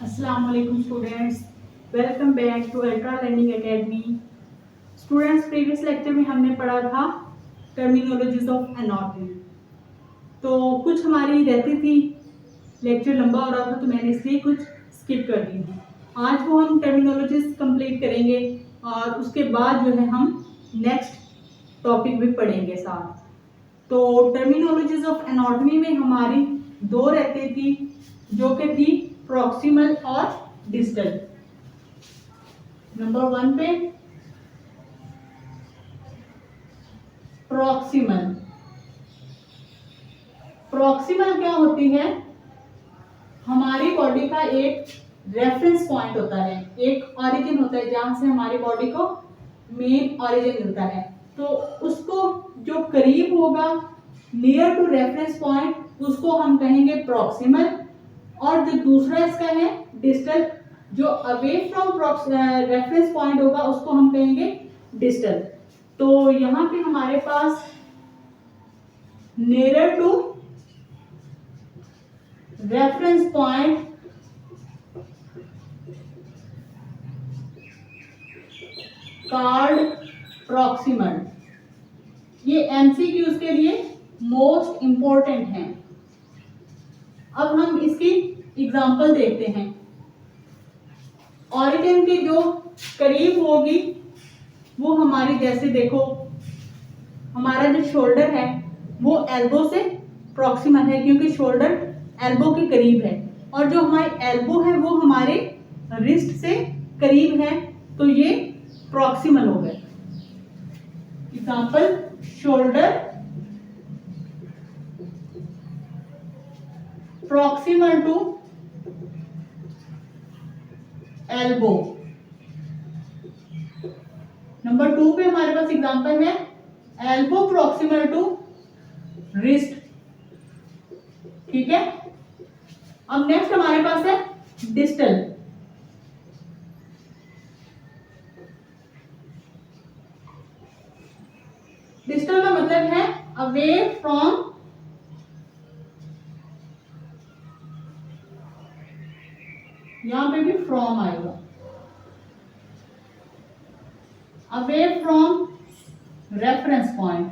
अस्सलाम वालेकुम students, welcome back to Ultra Learning Academy. Students, previous lecture में हमने पढ़ा था टर्मिनोलॉजीज ऑफ एनाटॉमी। तो कुछ हमारी रहती थी, लेक्चर लंबा हो रहा था तो मैंने इसलिए कुछ स्किप कर दी थी। आज वो हम टर्मिनोलॉजीज कंप्लीट करेंगे और उसके बाद जो है हम नेक्स्ट टॉपिक भी पढ़ेंगे साथ। तो टर्मिनोलॉजीज ऑफ एनाटॉमी में हमारी दो रहती थी, जो कि थी प्रॉक्सिमल और डिस्टल। नंबर 1 पे प्रॉक्सिमल। प्रॉक्सिमल क्या होती है? हमारी बॉडी का एक रेफरेंस पॉइंट होता है, एक ओरिजिन होता है जहां से हमारी बॉडी को मेन ओरिजिन मिलता है। तो उसको जो करीब होगा, नियर टू रेफरेंस पॉइंट, उसको हम कहेंगे प्रॉक्सिमल। और जो दूसरा इसका है डिस्टल, जो अवे फ्रॉम रेफरेंस पॉइंट होगा उसको हम कहेंगे डिस्टल। तो यहां पे हमारे पास near to reference point called proximal. ये एमसीक्यूज के लिए मोस्ट इंपॉर्टेंट है। अब हम इसकी एग्जांपल देखते हैं। ओरिजिन के जो करीब होगी वो हमारी, जैसे देखो हमारा जो शोल्डर है वो एल्बो से प्रॉक्सिमल है, क्योंकि शोल्डर एल्बो के करीब है। और जो हमारी एल्बो है वो हमारे रिस्ट से करीब है, तो ये प्रॉक्सिमल हो गए। Example, shoulder proximal to elbow। Number 2 पे हमारे पास एग्जांपल है एल्बो proximal to wrist। ठीक है। अब नेक्स्ट हमारे पास है डिस्टल। डिस्टल का मतलब है अवे फ्रॉम यहां पे भी फ्रॉम आएगा, away from reference point.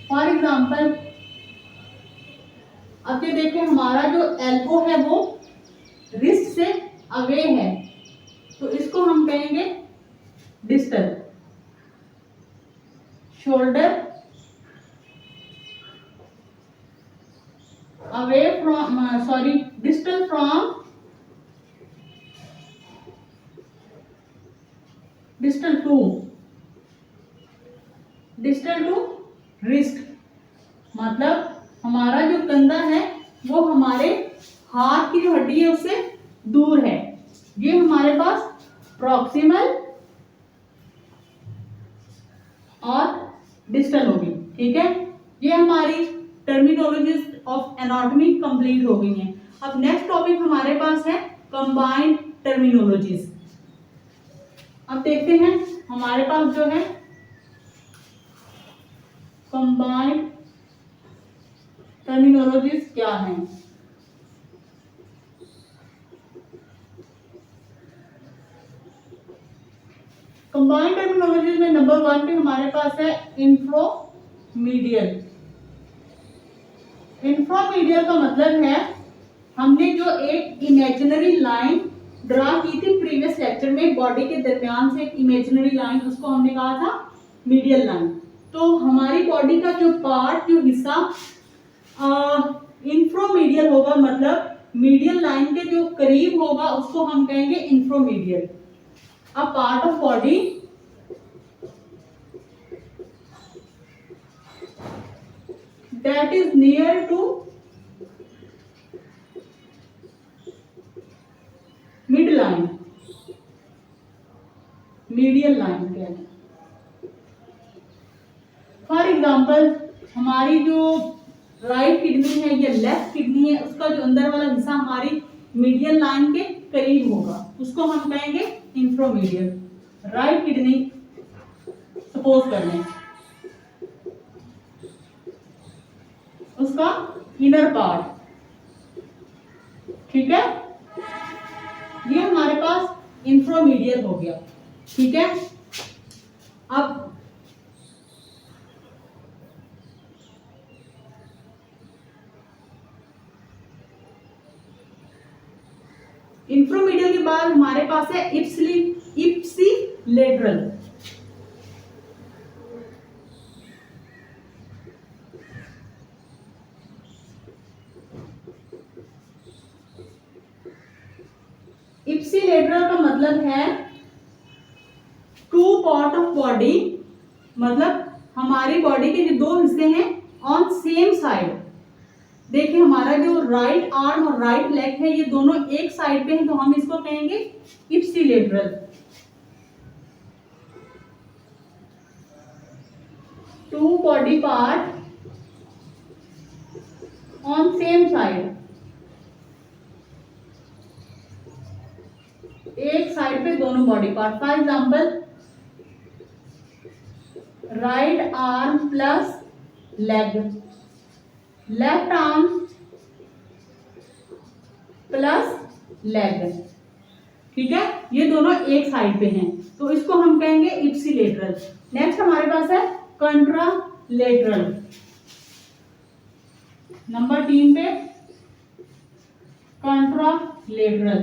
For example, अब ये देखें हमारा जो एल्बो है वो रिस्ट से अवे है, तो इसको हम कहेंगे distal. Shoulder away from distal from distal to wrist। मतलब हमारा जो कंधा है वो हमारे हाथ की जो हड्डी है उससे दूर है। ये हमारे पास प्रॉक्सिमल और डिस्टल होगी। ठीक है, ये हमारी टर्मिनोलॉजीज ऑफ एनाटॉमी कंप्लीट हो गई हैं। अब नेक्स्ट टॉपिक हमारे पास है कंबाइंड टर्मिनोलॉजीज। अब देखते हैं हमारे पास जो है कंबाइंड टर्मिनोलॉजीज क्या हैं। कंबाइंड टर्मिनोलॉजीज में नंबर 1 पे हमारे पास है इंफ्रामीडियल। इंफ्रामीडियल का मतलब है, हमने जो एक इमेजिनरी लाइन ड्रा की थी प्रीवियस लेक्चर में, बॉडी के दरमियान से एक इमेजिनरी लाइन, उसको हमने कहा था मीडियल लाइन। तो हमारी बॉडी का जो पार्ट, जो हिस्सा इंफ्रामीडियल होगा, मतलब मीडियल लाइन के जो करीब होगा, उसको हम कहेंगे इंफ्रामीडियल। A part of body that is near to midline, medial line कहते हैं। फॉर एग्जांपल, हमारी जो राइट किडनी है या लेफ्ट किडनी है, उसका जो अंदर वाला हिस्सा हमारी मीडियल लाइन के करीब होगा, उसको हम कहेंगे इंफ्रामीडियल। राइट किडनी सपोज कर लें, उसका इनर पार्ट। ठीक है, ये हमारे पास इंफ्रामीडियल हो गया। ठीक है, अब इंफ्रामीडियल के बाद हमारे पास है इप्सिलेटरल। इप्सिलेटरल का मतलब है टू पार्ट ऑफ बॉडी, मतलब हमारी बॉडी के जो दो हिस्से हैं ऑन सेम साइड। देखिए हमारा जो राइट आर्म और राइट लेग है ये दोनों एक साइड पे हैं, तो हम इसको कहेंगे ipsilateral. Two body part on same side, एक साइड पे दोनों body part. For example right arm plus leg, left arm plus leg. ठीक है, ये दोनों एक साइड पे हैं, तो इसको हम कहेंगे इप्सिलेटरल। नेक्स्ट हमारे पास है कंट्रालेटरल। नंबर 3 पे कंट्रालेटरल।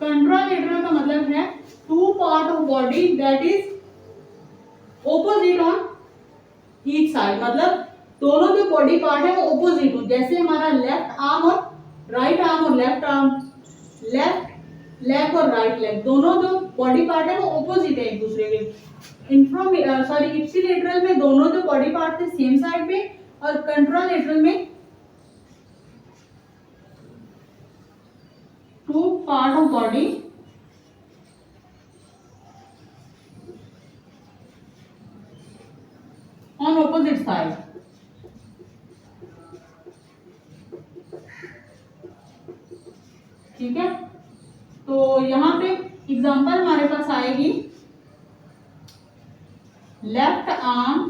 कंट्रालेटरल का मतलब है two part of body that is opposite on each side, मतलब दोनों जो बॉडी पार्ट है वो ऑपोजिट हो। जैसे हमारा लेफ्ट आर्म और राइट आर्म और लेफ्ट आर्म, लेफ्ट लेग और राइट लेग, दोनों जो बॉडी पार्ट है वो ऑपोजिट है एक दूसरे के। इप्सिलेटरल में दोनों जो बॉडी पार्ट थे सेम साइड पे, और कंट्रालेटरल में two part of body on opposite side. ठीक है, तो यहां पे एग्जांपल हमारे पास आएगी left arm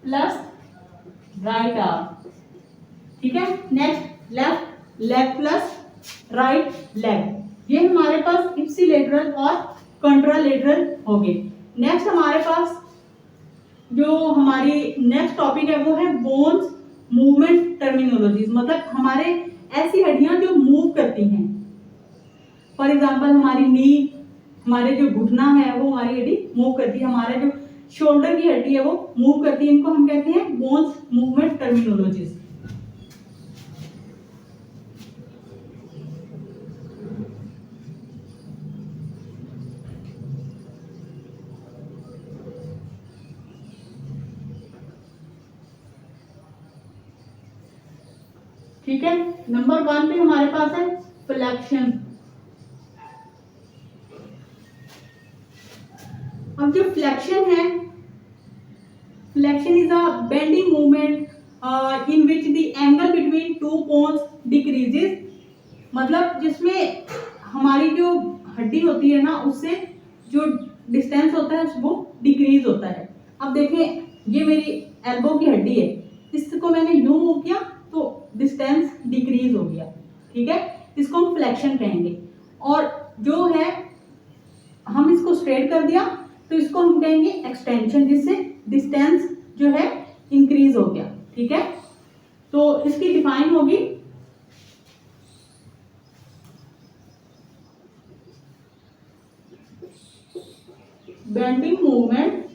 plus right arm. ठीक है, next left leg plus right leg, ये हमारे पास इप्सिलेटरल और कंट्रालेटरल हो गए। नेक्स्ट हमारे पास जो हमारी नेक्स्ट टॉपिक है वो है बोन्स मूवमेंट टर्मिनोलॉजीज, मतलब हमारे ऐसी हड्डियां जो मूव करती हैं। फॉर एग्जांपल हमारी नी, हमारे जो घुटना है वो हमारी हड्डी मूव करती है, हमारा जो शोल्डर की हड्डी है वो मूव करती है, इनको हम कहते हैं बोन्स मूवमेंट टर्मिनोलॉजीज। ठीक है, नंबर 1 पे हमारे पास है फ्लेक्शन। अब जो फ्लेक्शन है, flexion is a bending movement in which the angle between two bones decreases, मतलब जिसमें हमारी जो हड्डी होती है ना उससे जो डिस्टेंस होता है वो डिक्रीज होता है। अब देखें ये मेरी एल्बो की हड्डी है, इसको मैंने यूं मूव किया तो डिस्टेंस डिक्रीज हो गया। ठीक है, इसको हम फ्लेक्शन कहेंगे। और जो है हम इसको स्ट्रेट कर दिया तो इसको हम कहेंगे एक्सटेंशन, जिससे डिस्टेंस जो है इंक्रीज हो गया। ठीक है, तो इसकी डिफाइन होगी bending movement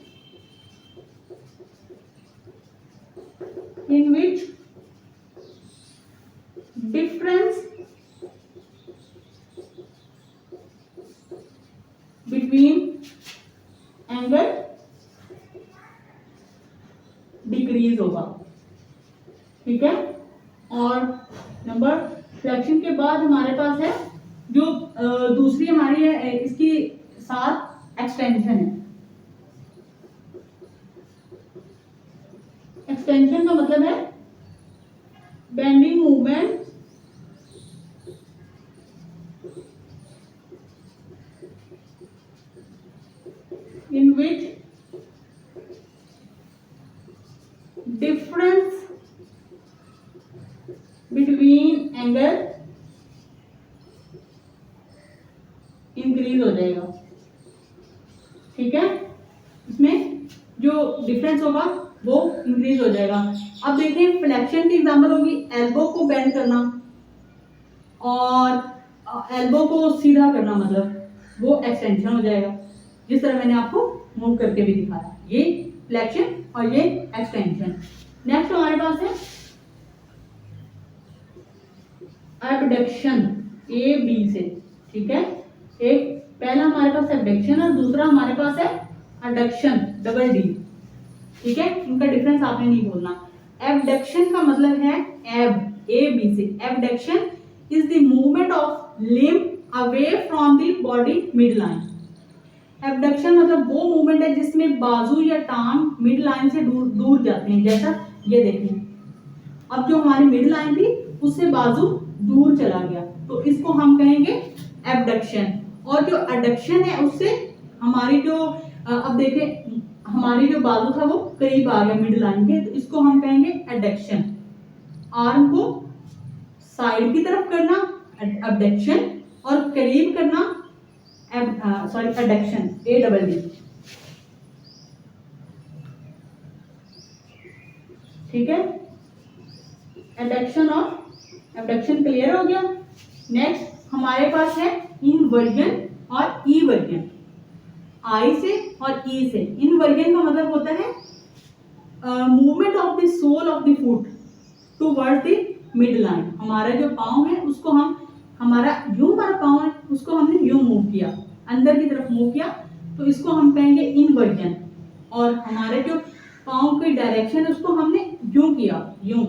in which difference between angle decrease होगा। ठीक है, और नंबर फ्लेक्शन के बाद हमारे पास है जो दूसरी हमारी है, इसकी साथ एक्सटेंशन है। एक्सटेंशन का मतलब है bending movement in which increase हो जाएगा। ठीक है, इसमें जो डिफरेंस होगा वो इंक्रीज हो जाएगा। अब देखिए फ्लेक्शन की एग्जांपल होगी एल्बो को बेंड करना और एल्बो को सीधा करना, मतलब वो एक्सटेंशन हो जाएगा, जिस तरह मैंने आपको मूव करके भी दिखाया। ये फ्लेक्शन और ये एक्सटेंशन। नेक्स्ट हमारे पास है एबडक्शन, ए बी से। ठीक है, एक पहला हमारे पास एबडक्शन और दूसरा हमारे पास है अडक्शन, डबल डी। ठीक है, इनका डिफरेंस आपने नहीं बोलना। एबडक्शन का मतलब है एब, ए बी से। Abduction is the movement of limb away from the body mid line. Abduction मतलब वो मूवमेंट है जिसमें बाजू या टांग मिड लाइन से दूर दूर जाते हैं। जैसा ये देखें, अब जो हमारी मिड लाइन थी उससे बाजू दूर चला गया, तो इसको हम कहेंगे एबडक्शन। और जो अडक्शन है उससे हमारी जो अब देखें हमारी जो बाजू था वो करीब आ गया मिड लाइन के, तो इसको हम कहेंगे एडक्शन। आर्म को साइड की तरफ करना एबडक्शन और करीब करना एडक्शन, ए डबल डी। ठीक है, एडक्शन और एबडक्शन क्लियर हो गया। नेक्स्ट हमारे पास है इनवर्जन और ईवर्जन, आई से और ई से। इनवर्जन का मतलब होता है movement of the sole of the foot towards the mid line. हमारा जो पाँव है उसको हम, हमारा पाँव है उसको हमने यूं मूव किया, अंदर की तरफ मूव किया, तो इसको हम कहेंगे इनवर्जन। और हमारे जो पाँव की डायरेक्शन है उसको हमने यूं किया, यूं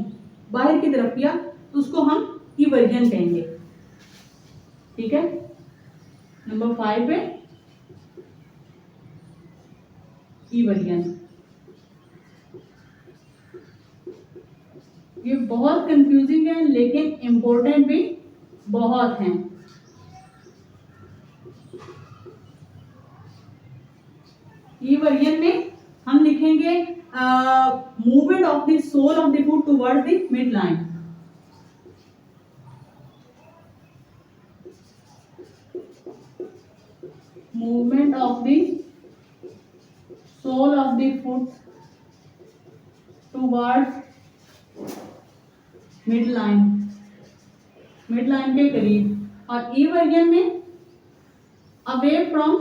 बाहर की तरफ किया, तो उसको हम इवर्जन कहेंगे। ठीक है, नंबर 5 पे इवर्जन। ये बहुत कंफ्यूजिंग है लेकिन इंपॉर्टेंट भी बहुत हैं। इवर्जन में हम लिखेंगे movement of the sole of the foot towards the mid line. Movement of the sole of the foot towards mid line, mid line के करीब। और इवर्जन में away from,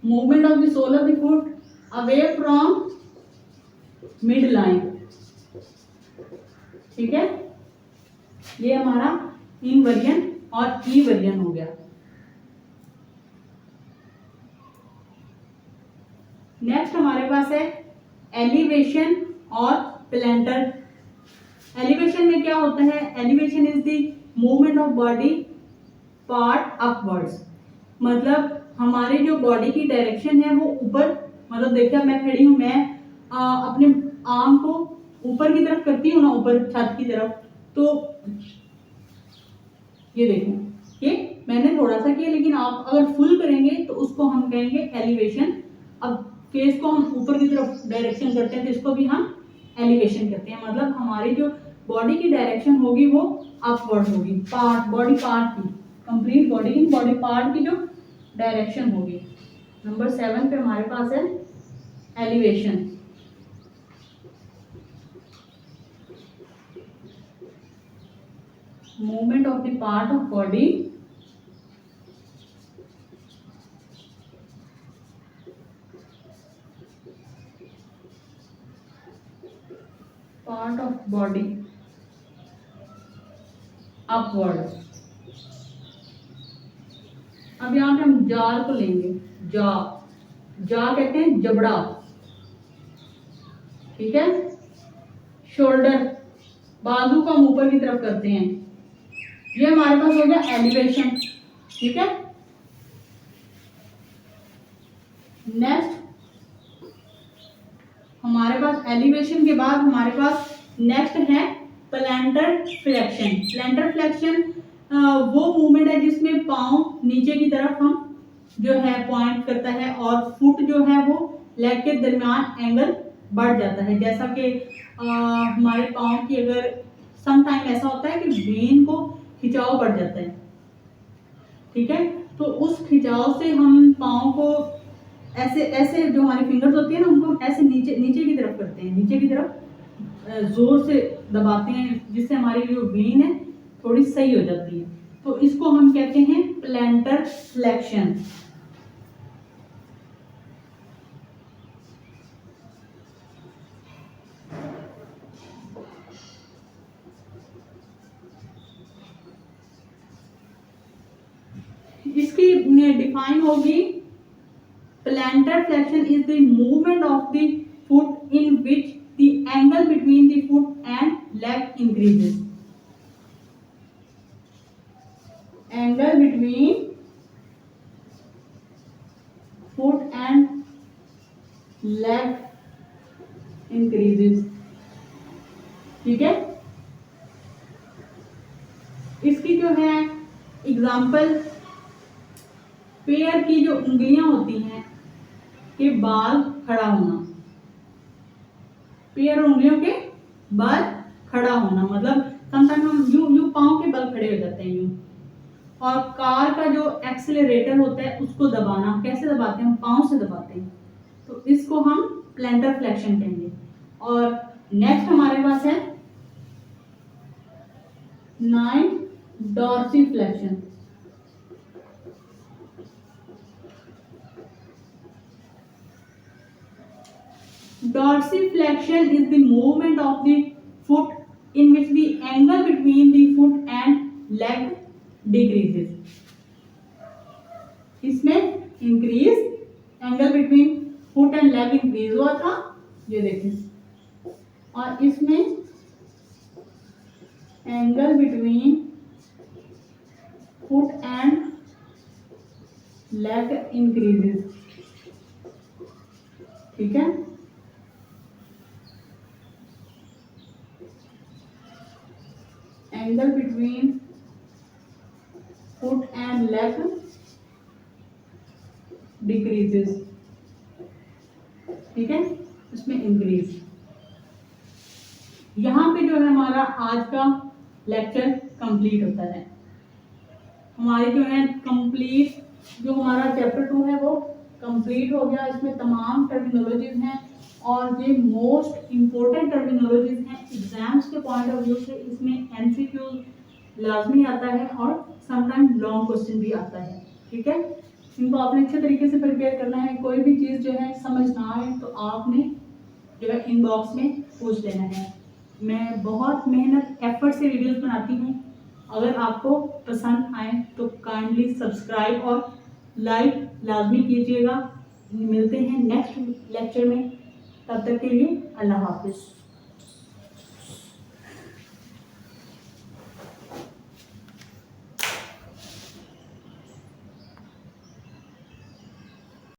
movement of the sole of the foot away from mid line. ठीक है, ये हमारा inversion और ईवर्जन हो गया। नेक्स्ट हमारे पास है एलिवेशन और प्लेंटर। एलिवेशन में क्या होता है? Elevation is the movement of body part upwards, मतलब हमारी जो बॉडी की डायरेक्शन है वो ऊपर, मतलब देखिए मैं खड़ी हूँ, मैं अपने आर्म को ऊपर की तरफ करती हूँ ना, ऊपर छत की तरफ, तो ये देखो ये मैंने थोड़ा सा किया, लेकिन आप अगर फुल करेंगे तो उसको हम कहेंगे एलिवेशन। अब फेस को हम ऊपर की तरफ डायरेक्शन करते हैं तो इसको भी हम एलिवेशन करते हैं, मतलब हमारी जो बॉडी की डायरेक्शन होगी वो अपवर्ड होगी, पार्ट, बॉडी पार्ट की, कंप्लीट बॉडी की, बॉडी पार्ट की जो डायरेक्शन होगी। नंबर 7 पे हमारे पास है elevation. Movement of the part of body part of body upward. अब यहाँ पे हम जार को लेंगे, जा, जा कहते हैं जबड़ा। ठीक है, शोल्डर, बाजू को हम ऊपर की तरफ करते हैं, ये हमारे पास हो गया एलिवेशन। ठीक है, नेक्स्ट हमारे पास एलिवेशन के बाद हमारे पास नेक्स्ट है प्लैंटर फ्लेक्शन। प्लैंटर फ्लेक्शन वो मूवमेंट है जिसमें पाँव नीचे की तरफ हम जो है पॉइंट करता है और फुट जो है वो लेग के दरमियान एंगल बढ़ जाता है। जैसा कि हमारे पाँव की अगर सम टाइम ऐसा होता है कि वेन को खिंचाव बढ़ जाता है, ठीक है। तो उस खिंचाव से हम पाँव को ऐसे ऐसे जो हमारी फिंगर्स होती है ना, उनको हम ऐसे नीचे नीचे की तरफ करते हैं, नीचे की तरफ जोर से दबाते हैं, जिससे हमारी जो वेन है थोड़ी सही हो जाती है। तो इसको हम कहते हैं प्लैंटर फ्लेक्शन। इसकी डिफाइन होगी, plantar flexion is the movement of the foot in which the angle between the foot and leg increases. Angle between foot and leg increases, ठीक है। इसकी जो है एग्जाम्पल, पैर की जो उंगलियां होती हैं के बाल खड़ा होना, पैर और उंगलियों के बाल खड़ा होना, मतलब समटाइम हम यूं यूं पांव के बल खड़े हो जाते हैं यूं। और कार का जो एक्सीलरेटर होता है उसको दबाना, कैसे दबाते हैं, हम पांव से दबाते हैं, तो इसको हम प्लैंटर फ्लेक्शन कहेंगे। और नेक्स्ट हमारे पास है 9 dorsiflexion. Dorsiflexion is the movement of the foot in which the angle between the foot and leg decreases. इसमें increase, angle between foot and leg increase हुआ था, ये देखिए। और इसमें angle between foot and leg increases, ठीक है। Angle between foot and leg decreases, ठीक है, इसमें इंक्रीज। यहाँ पे जो है हमारा आज का लेक्चर कंप्लीट होता है। हमारी जो है कंप्लीट, जो हमारा चैप्टर 2 है वो कंप्लीट हो गया। इसमें तमाम टर्मिनोलॉजीज हैं और ये मोस्ट इम्पोर्टेंट टर्मिनोलॉजीज हैं। एग्जाम्स के पॉइंट ऑफ व्यू से इसमें एमसीक्यू लाजमी आता है और समटाइम लॉन्ग क्वेश्चन भी आता है, ठीक है। इनको आपने अच्छे तरीके से प्रिपेयर करना है। कोई भी चीज़ जो है समझ ना आए तो आपने जो है इनबॉक्स में पूछ लेना है। मैं बहुत मेहनत एफर्ट से वीडियोस बनाती हूँ। अगर आपको पसंद आए तो काइंडली सब्सक्राइब और लाइक लाजमी कीजिएगा। मिलते हैं नेक्स्ट लेक्चर में, तब तक के लिए अल्लाह हाफिज़।